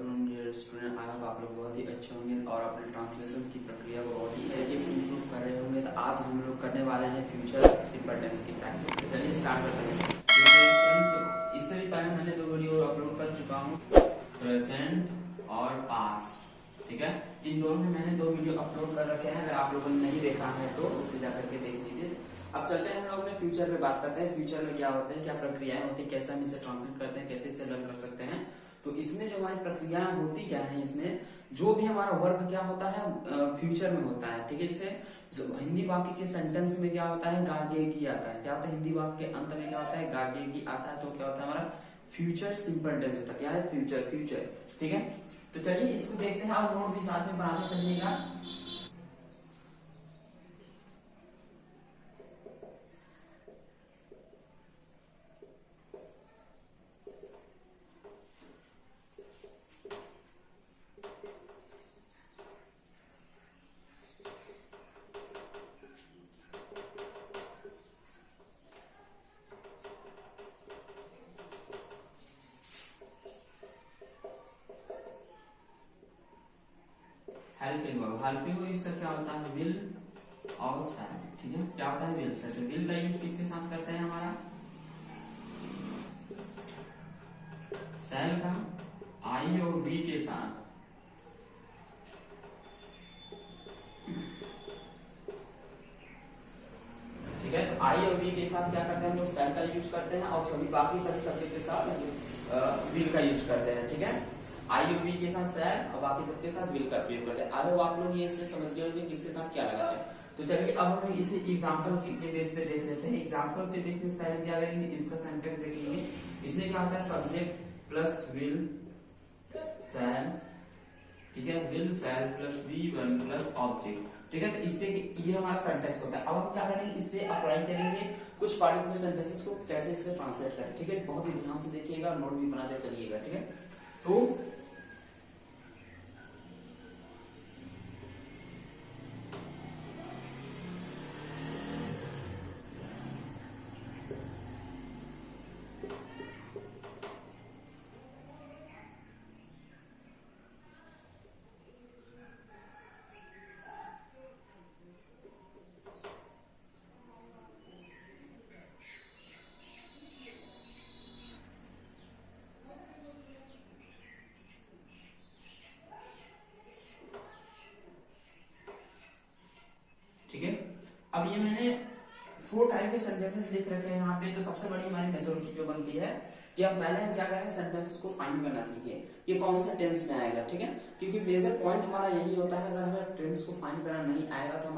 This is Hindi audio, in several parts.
Afternoon dear student. I hope आप लोग बहुत ही अच्छे होंगे और अपने ट्रांसलेशन की प्रक्रिया को बहुत ही तरीके से इम्प्रूव कर रहे होंगे। तो आज हम लोग करने वाले हैं फ्यूचर सिंपल टेंस की प्रैक्टिस। तो चलिए स्टार्ट करते हैं। तो इससे भी पहले मैंने 2 वीडियो अपलोड कर चुका हूँ, प्रेजेंट और पास्ट। ठीक है, इन दोनों में मैंने 2 वीडियो अपलोड कर रखे हैं। अगर आप लोगों ने नहीं देखा है तो उसे जाकर के देख लीजिए। अब चलते हैं, हम लोग में फ्यूचर पे बात करते हैं। फ्यूचर में क्या होते हैं, क्या प्रक्रियाएं होती है, कैसे हम इसे ट्रांसलेट करते हैं, कैसे इसे लर्न कर सकते हैं। तो इसमें जो हमारी प्रक्रियाएं होती क्या है, इसमें जो भी हमारा वर्ब क्या होता है फ्यूचर में होता है। ठीक है, जैसे हिंदी वाक्य के सेंटेंस में क्या होता है, गागेगी आता है। क्या होता है, हिंदी वाक्य के अंत में क्या होता है, गागेगी आता है। तो क्या होता है, हमारा फ्यूचर सिंपल टेंस होता है। क्या है, फ्यूचर फ्यूचर। ठीक है, तो चलिए इसको देखते हैं और नोट भी साथ में बनाते चलिएगा। हेल्पिंग वर्ब इसका क्या होता है, विल और शैल। ठीक है, क्या होता है, विल से। तो विल का यूज किसके साथ करते हैं, हमारा शैल का आई और बी के साथ। ठीक है, तो आई और बी के साथ क्या करते हैं हम लोग, शैल का यूज करते हैं। और सभी बाकी सभी सब्जेक्ट के साथ विल का यूज करते हैं। ठीक है, आई और बी के साथ शैल और बाकी सबके साथ विल का प्रयोग करते हैं। आई होप आप लोग ये इससे समझ गए होंगे किसके साथ क्या लगाते हैं। तो चलिए अब हम इसे एग्जांपल के बेस पे देख लेते हैं। एग्जांपल पे देखने से पहले क्या करेंगे, इसका सेंटेंस देखेंगे। इसमें क्या होता है, सब्जेक्ट प्लस विल शैल। ठीक है, will shall plus B one plus object. ठीक है, तो इस पे ये हमारा सेंटेंस होता है। अब हम क्या करेंगे, इस पे अप्लाई करेंगे कुछ पार्टिकुलर सेंटेंसेस को, कैसे इसे ट्रांसलेट करें। ठीक है, बहुत ही ध्यान से देखिएगा, नोट भी बनाते चलिएगा। ठीक है, तो ठीक है, अब ये मैंने 4 टाइप के सेंटेंसेस लिख रखे हैं यहाँ पे। तो सबसे बड़ी हमारी मेजोरिटी जो बनती है कि हम पहले हम क्या करें, सेंटेंसेस को फाइंड करना सीखिए, ये कौन से टेंस में आएगा। ठीक है, क्योंकि मेजर पॉइंट हमारा यही होता है, अगर हमें टेंस को फाइंड करना नहीं आएगा तो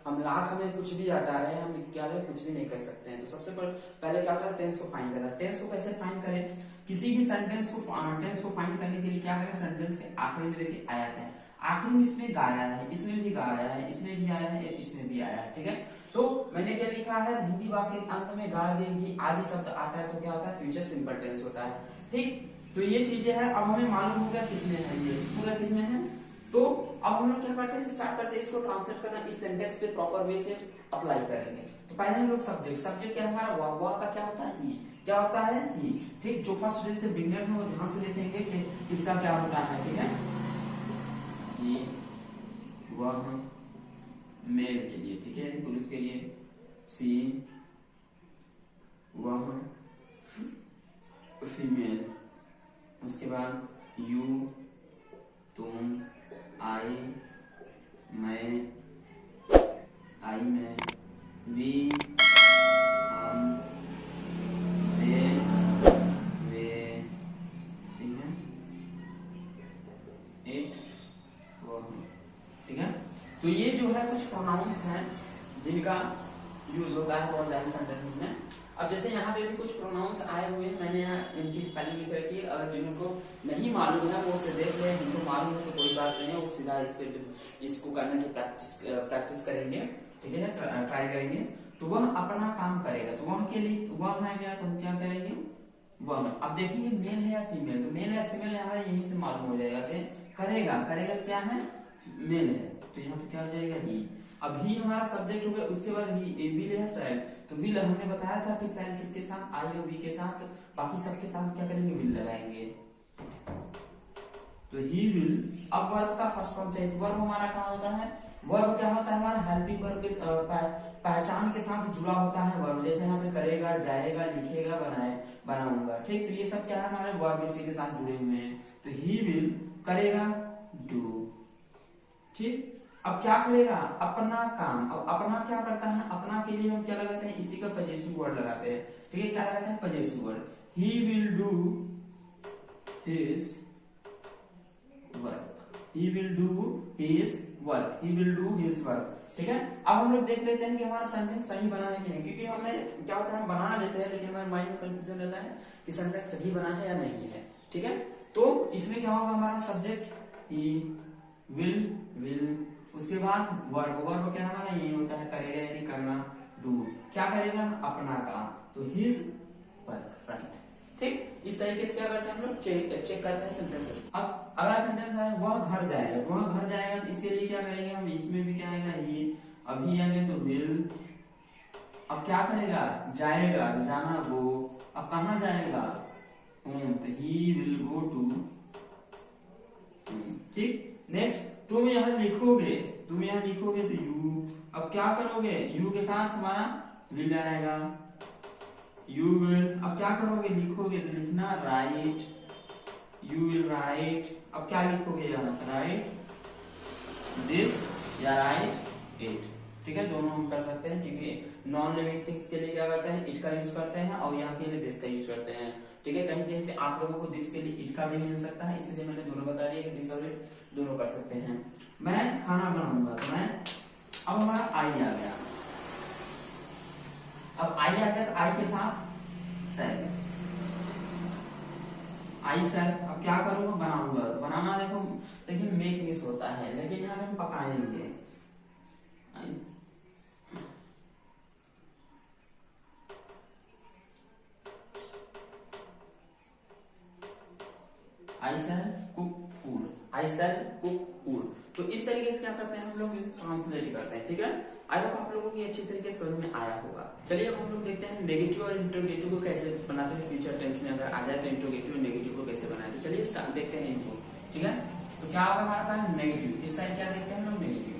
हम लाख हमें कुछ भी आता रहे, हम क्या रहे कुछ भी नहीं कर सकते हैं। तो सबसे पहले क्या होता है, टेंस को फाइंड करना। टेंस को कैसे फाइंड करें, किसी भी टेंस को फाइंड करने के लिए क्या करें, सेंटेंस के आखिरी में देखिए आया है, आखिरी में इसमें गाया है, इसमें भी गाया है, इसमें भी आया है, इसमें भी आया है। ठीक है, तो मैंने क्या लिखा है, हिंदी वाक्य के अंत में गाएगी आदि शब्द आता है तो क्या होता है, फ्यूचर सिंपल टेंस होता है। ठीक, तो ये चीजें हैं। अब हमें मालूम हो गया किसमें है, ये पूरा किसमें है। तो अब हम लोग क्या करते हैं, स्टार्ट करते हैं इसको ट्रांसलेट करना, इस सेंटेंस पे प्रॉपर वे से अप्लाई करेंगे। तो पहले हम लोग सब्जेक्ट क्या हमारा वाह का क्या होता है, ही। क्या होता है, ही। ठीक, जो फर्स्ट डे से बिगनर है वो ध्यान से देखेंगे कि इसका क्या होता है। ठीक है, वह मेल के लिए, ठीक है, पुरुष के लिए सी, वह फीमेल। उसके बाद यू तुम, आई मैं, आई मैं, वी हम, वे ठीक है, इट वह। ठीक है, तो ये जो है कुछ प्रोनाउंस हैं जिनका यूज होता है बहुत ज्यादा सेंटेंसेस में। अब जैसे यहाँ पे भी कुछ प्रोनाउंस आए हुए हैं, मैंने यहाँ इनकी स्पेलिंग लिख रखी है। अगर जिनको नहीं मालूम है वो उसे देख ले, जिनको मालूम है तो कोई बात नहीं है, वो सीधा इसको करने की प्रैक्टिस करेंगे। ठीक है, ट्राई करेंगे। तो वह अपना काम करेगा, तो वह के लिए वह है क्या, तो हम क्या करेंगे, वह। अब देखेंगे मेल है या फीमेल, तो मेल है या फीमेल हमारे यहीं से मालूम हो जाएगा कि करेगा क्या है, मेल है, तो यहाँ पे क्या हो जाएगा, ही। अब ही हमारा सब्जेक्ट हो गया, उसके बाद ही विल है शैल। तो विल हमने बताया था कि शैल किसके साथ, आई और बी के साथ, बाकी सबके साथ क्या करेंगे, विल लगाएंगे। तो ही विल, अब वर्ब का फर्स्ट फॉर्म चाहिए। वर्ब हमारा कहाँ होता है, वर्ब क्या होता है हमारा हेल्पिंग वर्ब के पहचान के साथ जुड़ा होता है वर्ब। जैसे यहाँ पे करेगा, जाएगा, लिखेगा, बनाऊंगा, ठीक। तो ये सब क्या है हमारे वर्ब इसी के साथ जुड़े हुए हैं। तो ही विल करेगा डू, ठीक। अब क्या करेगा, अपना काम। अब अपना क्या करता है, अपना के लिए हम क्या लगाते हैं, इसी का पजेसिव वर्ड लगाते हैं, ठीक है। क्या लगाते हैं, possessive word. He will do his work, he will do his work, he will do his work, ठीक है। अब हम लोग देख लेते हैं कि हमारा सेंटेंस सही बना है कि नहीं, क्योंकि हमें क्या होता है, हम बना लेते हैं लेकिन हमारे माइंड में कंफ्यूजन रहता है कि सेंटेंस सही बना है या नहीं है, ठीक है। तो इसमें क्या होगा, हमारा सब्जेक्ट he will, उसके बाद वर्ब। वर्ब क्या हमारा यही होता है, करेगा यानी करना, do क्या करेगा, अपना काम, तो his work, राइट, ठीक। इस तरीके से क्या करते हैं हम लोग, चेक करते हैं सेंटेंसेस। अब अगला सेंटेंस है वह घर जाएगा। तो वह घर जाएगा, तो इसके लिए क्या करेंगे हम, इसमें भी क्या आएगा, ही। अभी आगे तो विल। अब क्या करेगा, जाएगा, तो जाना वो। अब कहाँ जाएगा, होम, तो ही विल गो टू, ठीक। नेक्स्ट, तुम यहाँ लिखोगे, तो यू। अब क्या करोगे, यू के साथ हमारा विल आएगा, यू विल। अब क्या करोगे, लिखोगे, तो लिखना राइट, यू विल राइट। अब क्या लिखोगे, यहाँ राइट दिस या राइट इट, ठीक है। दोनों हम कर सकते हैं, क्योंकि नॉन लिविंग थिंग्स के लिए क्या करते हैं, इट का यूज करते हैं, और यहाँ के लिए दिस का यूज करते हैं, ठीक है। कहीं कहीं पे आप लोगों को दिस के लिए इट का भी मिल सकता है, इसलिए मैंने दोनों बता दिया कि दिस और इट दोनों कर सकते हैं। मैं खाना बनाऊंगा, तो मैं, अब हमारा आई आ गया। अब आई आ गया, तो आई के साथ सेल, आई सेल। अब क्या करूंगा, बनाऊंगा। बनाना देखो, लेकिन मेक मिस होता है, लेकिन यहाँ हम पकाएंगे, आई सेल कुक फूड, आई सेल कुक फूड। तो इस तरीके से क्या करते हैं हम लोग, ट्रांसलेट करते हैं, ठीक है। आई होप आप लोगों की अच्छी तरीके से समझ में आया होगा। चलिए अब हम लोग देखते हैं नेगेटिव और इंटरोगेटिव को कैसे बनाते हैं फ्यूचर टेंस में। अगर आ जाए तो इंटरोगेटिव और नेगेटिव को कैसे बनाते हैं, चलिए स्टार्ट देखते हैं इनको, ठीक है। तो क्या होगा हमारे पास नेगेटिव, इस साइड क्या देखते हैं हम लोग, नेगेटिव,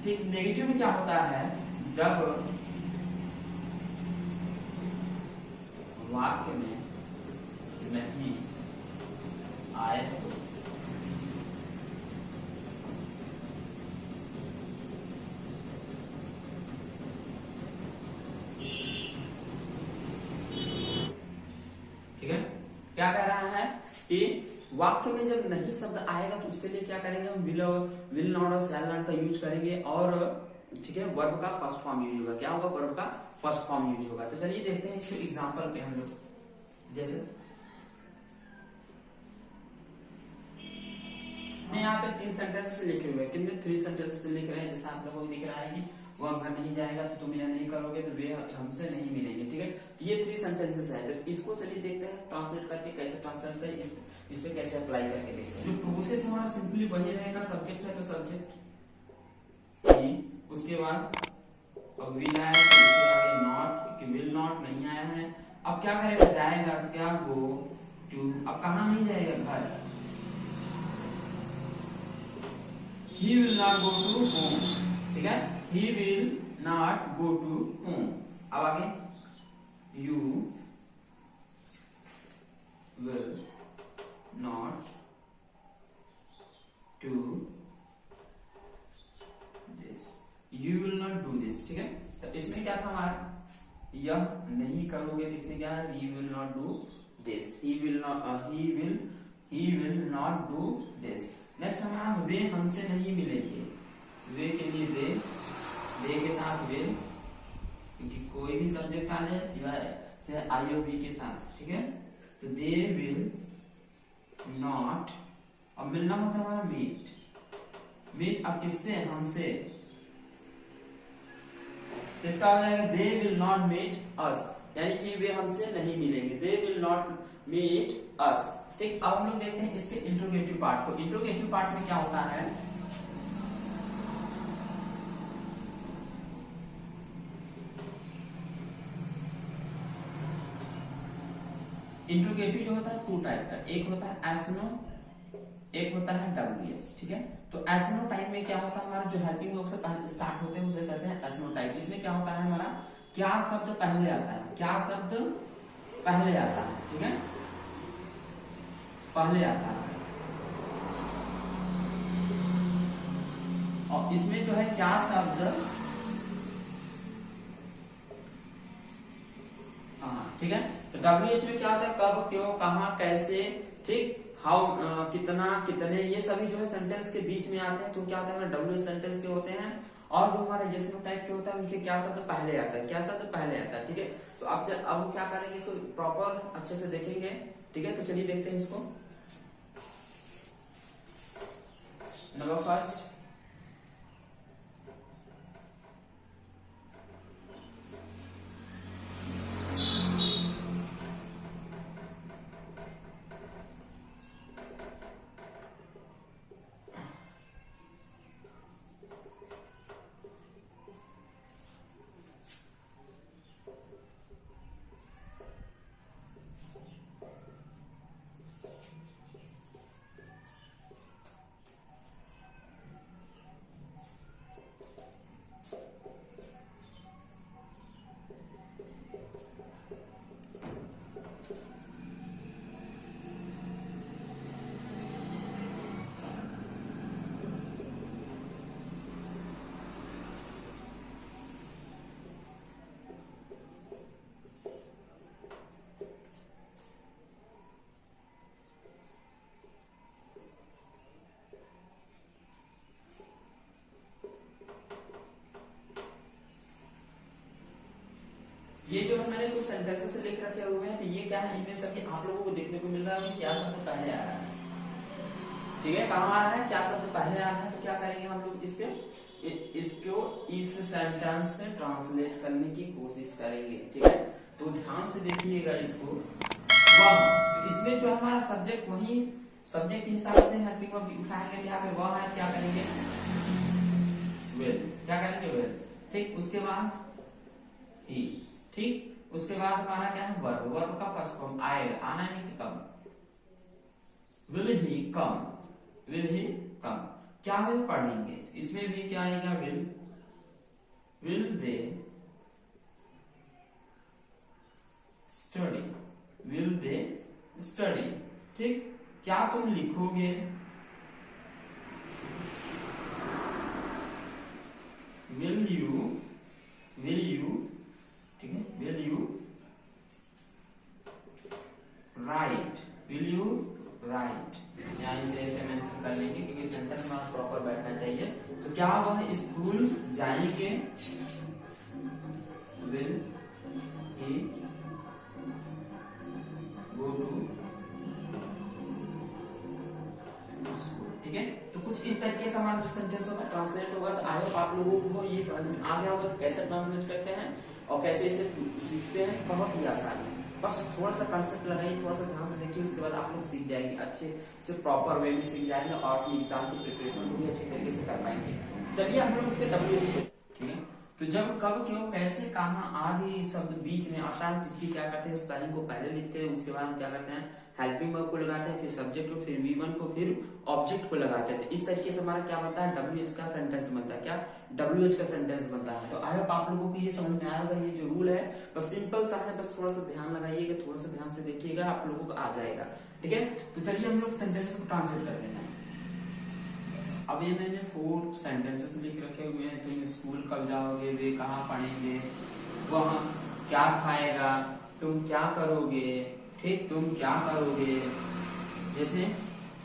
ठीक। नेगेटिव में क्या होता है, जब वाक्य में नहीं आए तो, ठीक है। क्या कह रहा है कि वाक्य में जब नहीं शब्द आएगा तो उसके लिए क्या करेंगे हम, विल नॉट और शैल नॉट का यूज करेंगे, और ठीक है, वर्ब का फर्स्ट फॉर्म यूज होगा। क्या होगा, वर्ब का फर्स्ट फॉर्म यूज होगा। तो चलिए देखते हैं इस एग्जांपल पे हम लोग, जैसे यहाँ पे 3 सेंटेंसेस लिखे हुए हैं, कितने 3 सेंटेंसेस लिख रहे हैं। जैसे आप लोगों को दिख रहा है कि वह घर नहीं जाएगा, तो तुम यह नहीं करोगे, तो वे हमसे नहीं मिलेंगे, ठीक है। ये 3 सेंटेंसेस है। तो इसको चलिए देखते हैं ट्रांसलेट करके, कैसे ट्रांसलेट करें, इस पे कैसे अप्लाई करके देखते हैं। जो प्रोसेस हमारा सिंपली वही रहेगा, सब्जेक्ट है तो सब्जेक्ट, उसके बाद अब विल आया, तो उसके आगे नॉट, विल नॉट नहीं आया है। अब क्या करेगा, जाएगा, तो क्या, गो टू। अब कहाँ नहीं जाएगा, घर, he will not go to home, ठीक है, he will not go to home। अब आगे, you will not do this, you will not do this, ठीक है। तो इसमें क्या था हमारा, यह नहीं करोगे, तो इसमें क्या है, he will not do this, he will not do this। Next हमारा, वे हमसे नहीं मिलेंगे। वे के लिए वे के साथ वे, क्योंकि कोई भी सब्जेक्ट आ जाए सिवाय चाहे आई और बी के साथ, ठीक है। तो दे विल नॉट, अब मिलना होता है हमारा मीट, मीट अब किससे, हमसे। इसका हो जाएगा they will not meet us, यानी कि वे हमसे नहीं मिलेंगे, they will not meet us, ठीक। अब हम लोग देखते हैं इसके इंट्रोगेटिव पार्ट को। इंट्रोगेटिव पार्ट में क्या होता है, इंट्रोगेटिव जो होता है टू टाइप का, एक होता है एसनो, एक होता है डब्ल्यूएच, ठीक है। तो एसनो टाइप में क्या होता है हमारा, जो हेल्पिंग वर्ब से पहले स्टार्ट होते हैं उसे कहते हैं एसनो टाइप। इसमें क्या होता है हमारा, क्या शब्द पहले आता है, क्या शब्द पहले आता है, ठीक है, पहले आता है। और इसमें जो है क्या शब्द, हाँ ठीक है। तो डब्ल्यूएच में क्या होता है, कब, क्यों, कहाँ, कैसे, ठीक, हाउ, कितना, कितने, ये सभी जो है सेंटेंस के बीच में आते हैं। तो क्या होता है हमारे डब्ल्यूएच सेंटेंस के होते हैं। और जो हमारे यस नो टाइप के होता है उनके क्या शब्द पहले आता है, क्या शब्द पहले आता है, ठीक है। तो अब क्या करेंगे, इसको प्रॉपर अच्छे से देखेंगे, ठीक है। तो चलिए देखते हैं इसको। नंबर फर्स्ट, ये जो है मैंने कुछ सेंटेंसेस लिख रखे हुए हैं। तो ये क्या है, इनमें सभी आप लोगों को देखने को मिल रहा है क्या शब्द पहले आ रहा है, ठीक है, कहाँ आ रहा है, क्या शब्द पहले आ रहा है। तो क्या करेंगे हम लोग, इसको इस सेंटेंस में ट्रांसलेट करने की कोशिश करेंगे, ठीक है। तो ध्यान से देखिएगा इसको। वह, तो इसमें जो हमारा सब्जेक्ट, वही सब्जेक्ट के हिसाब से हेल्पिंग वर्ब उठाएंगे। यहाँ पे वह है, क्या करेंगे, विल, क्या करेंगे, विल, ठीक। उसके बाद ही, ठीक। उसके बाद हमारा क्या है, वर्ब, वर्ब का फर्स्ट फॉर्म आएगा, आना है कि कम, will he come, will he कम। क्या विल पढ़ेंगे, इसमें भी क्या आएगा, will they study, will they study, ठीक। क्या तुम लिखोगे, विल यू, ठीक है, will you right, will you right. यहाँ इसे ऐसे मेंशन कर लेंगे क्योंकि सेंटेंस में प्रॉपर बैठना चाहिए। तो क्या वह स्कूल जाएंगे, will he go to school, ठीक है। तो कुछ इस तरीके से हमारा सेंटेंस होगा, ट्रांसलेट होगा। तो आई होप आप लोगों को ये समझ में आ गया होगा कैसे ट्रांसलेट करते हैं और कैसे इसे सीखते हैं। बहुत ही आसान है, बस थोड़ा सा कंसेप्ट लगाइए, थोड़ा सा ध्यान से देखिए, उसके बाद आप लोग सीख जाएंगे, अच्छे से प्रॉपर वे में सीख जाएंगे और अपनी एग्जाम की प्रिपरेशन को भी अच्छे तरीके से कर पाएंगे। चलिए हम लोग इसके डब्ल्यूएच, ठीक है। तो जब, कब, क्यों, कैसे, कहाँ आदि शब्द बीच में आता है, तो इसकी क्या करते हैं, स्पेलिंग को पहले लिखते हैं, उसके बाद क्या करते हैं, हेल्पिंग वर्ब को लगाते हैं, फिर सब्जेक्ट को, फिर V1 को, फिर ऑब्जेक्ट को लगाते हैं। तो इस तरीके से हमारा क्या बनता है, WH का सेंटेंस बनता है, क्या WH का सेंटेंस बनता है। तो आई होप आप लोगों को ये समझ में आया होगा। ये जो रूल है बस सिंपल सा है, बस थोड़ा सा ध्यान लगाइएगा, थोड़ा सा ध्यान से देखिएगा, आप लोगों को आ जाएगा, ठीक है। तो चलिए हम लोग सेंटेंसेस को ट्रांसलेट करते हैं। अब ये मैंने 4 सेंटेंसेस लिख रखे हुए हैं। तुम स्कूल कब जाओगे, वे कहाँ पढ़ेंगे, वह क्या खाएगा, तुम क्या करोगे, ठीक, तुम क्या करोगे, जैसे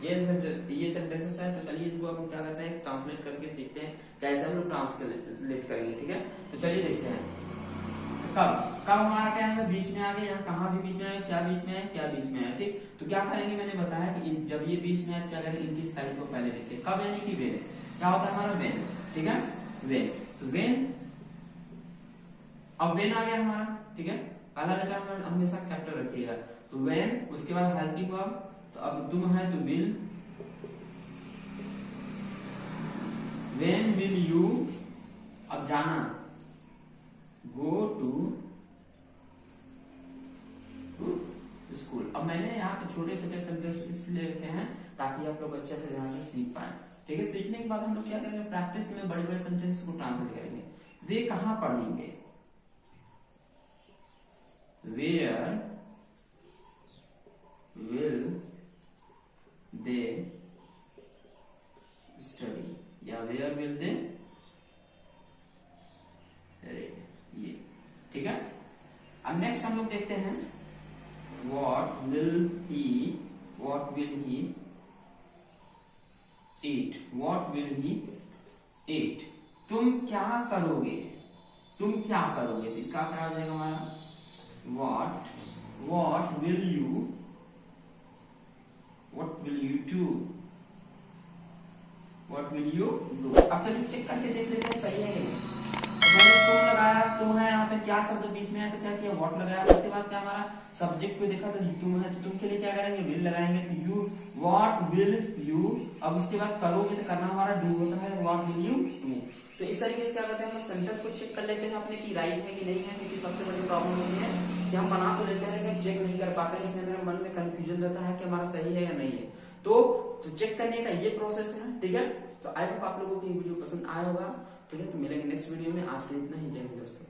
ये सेंटेंसेस है। तो चलिए इनको हम क्या करते हैं, ट्रांसलेट करके सीखते हैं कैसे हम लोग ट्रांसलेट करेंगे, ठीक है। तो चलिए देखते हैं। कब, कब हमारा क्या है, बीच में आ गया, यहाँ कहाँ भी बीच में है, क्या बीच में है, क्या बीच में है, ठीक। तो क्या करेंगे, मैंने बताया कि जब ये बीच में है तो क्या करेंगे, इनकी स्पेलिंग को पहले लिखते हैं। कब यानी कि वेन, क्या होता है हमारा, वेन, ठीक है, वेन। तो वेन, अब वेन आ गया हमारा, ठीक है, पहला लेटर हमेशा कैपिटल रखिएगा। तो वेन, उसके बाद हेल्पिंग वर्ब, तो अब तुम है तो विल, वेन विल यू, अब जाना, गो टू स्कूल। अब छोटे छोटे सेंटेंस इसलिए लिखे हैं ताकि आप लोग अच्छे से ध्यान से सीख पाए। ठीक है, सीखने के बाद हम लोग क्या करेंगे, प्रैक्टिस में बड़े बड़े सेंटेंस को ट्रांसलेट करेंगे। वे कहाँ पढ़ेंगे, वेयर विल दे स्टडी या वेयर विल दे रीड, ये ठीक है। अब नेक्स्ट हम लोग देखते हैं what will he eat, what will he eat, तुम क्या करोगे, तुम क्या करोगे, तो इसका क्या हो जाएगा हमारा what will you do, what will you do। अब चलिए चेक करके देख लेते हैं सही है कि नहीं। तो मैंने तुम लगाया, तुम है, यहाँ पे क्या शब्द बीच में है तो क्या किया, व्हाट लगाया। उसके बाद क्या हमारा सब्जेक्ट पे देखा तो तुम है, तो तुम के लिए क्या करेंगे, विल लगाएंगे, तो यू, व्हाट विल यू। अब उसके बाद करोगे तो करना हमारा डू होता है, व्हाट विल यू डू। तो इस तरीके से क्या करते हैं हम लोग सेंटेंस को चेक कर लेते हैं अपने की राइट है कि नहीं है, क्योंकि सबसे बड़ी प्रॉब्लम होती है कि हम बना तो लेते हैं लेकिन चेक नहीं कर पाते, इसलिए मेरे मन में कंफ्यूजन रहता है कि हमारा सही है या नहीं है। तो चेक करने का ये प्रोसेस है, ठीक है। तो आई होप आप लोगों को ये वीडियो पसंद आया होगा, ठीक है। तो मिलेंगे नेक्स्ट वीडियो में, आज के लिए इतना ही, जय हिंद दोस्तों।